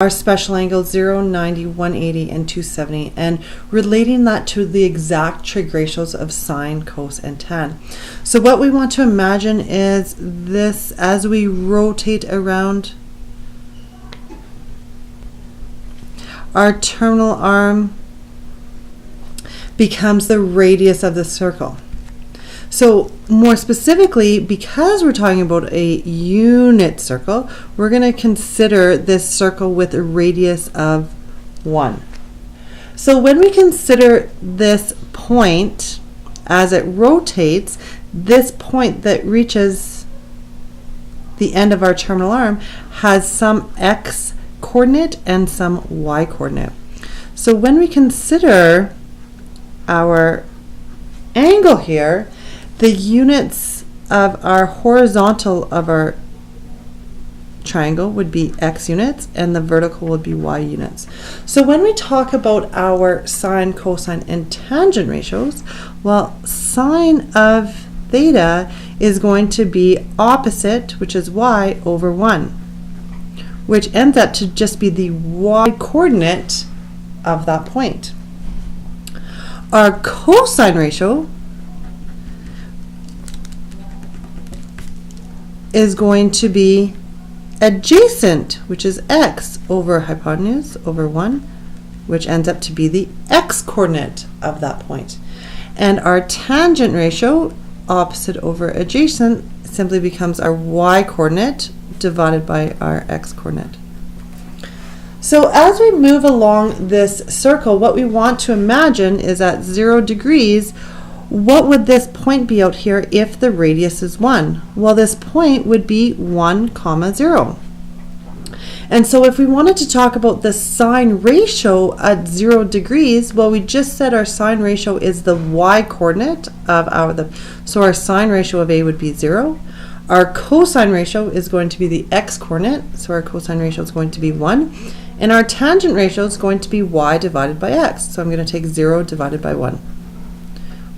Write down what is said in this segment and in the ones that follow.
our special angles 0, 90, 180, and 270, and relating that to the exact trig ratios of sine, cos, and tan. So what we want to imagine is this as we rotate around our terminal arm becomes the radius of the circle. So more specifically, because we're talking about a unit circle, we're going to consider this circle with a radius of 1. So when we consider this point as it rotates, this point that reaches the end of our terminal arm has some x coordinate and some y coordinate. So when we consider our angle here, the units of our horizontal of our triangle would be x units and the vertical would be y units. So when we talk about our sine, cosine, and tangent ratios, well, sine of theta is going to be opposite, which is y, over 1, which ends up to just be the y coordinate of that point. Our cosine ratio is going to be adjacent, which is x, over hypotenuse over 1, which ends up to be the x coordinate of that point. And our tangent ratio, opposite over adjacent, simply becomes our y coordinate divided by our x coordinate. So as we move along this circle, what we want to imagine is at 0 degrees, what would this point be out here if the radius is 1? Well, this point would be 1, 0. And so if we wanted to talk about the sine ratio at 0 degrees, well, we just said our sine ratio is the y coordinate of so our sine ratio of A would be 0. Our cosine ratio is going to be the x coordinate, so our cosine ratio is going to be 1. And our tangent ratio is going to be y divided by x. So I'm going to take 0 divided by 1.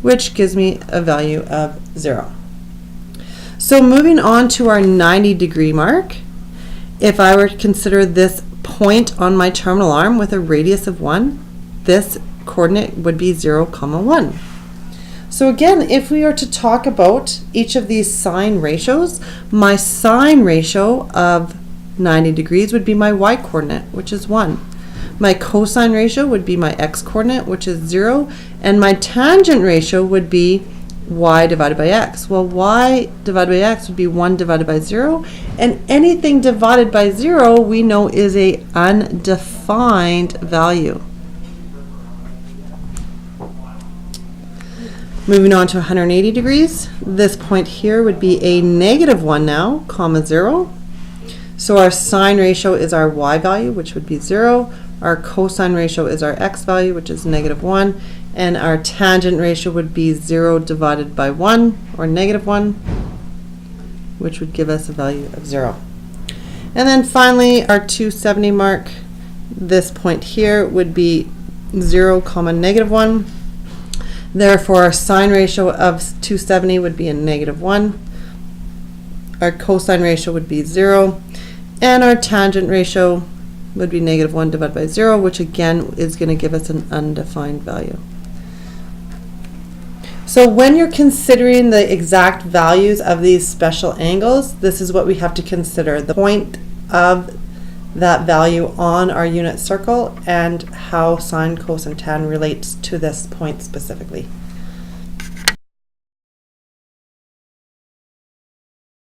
Which gives me a value of 0. So moving on to our 90-degree mark, if I were to consider this point on my terminal arm with a radius of 1, this coordinate would be 0, 1. So again, if we are to talk about each of these sine ratios, my sine ratio of 90 degrees would be my y coordinate, which is 1. My cosine ratio would be my x coordinate, which is 0, and my tangent ratio would be y divided by x. Well, y divided by x would be 1 divided by 0, and anything divided by 0 we know is a undefined value. Moving on to 180 degrees, this point here would be a -1 now, 0. So our sine ratio is our y value, which would be 0. Our cosine ratio is our x value, which is -1, and our tangent ratio would be 0 divided by 1, or -1, which would give us a value of 0. And then finally, our 270 mark, this point here would be 0, -1. Therefore, our sine ratio of 270 would be a -1. Our cosine ratio would be 0, and our tangent ratio would be -1 divided by 0, which again is going to give us an undefined value. So when you're considering the exact values of these special angles, this is what we have to consider: the point of that value on our unit circle and how sine, cos, and tan relates to this point specifically.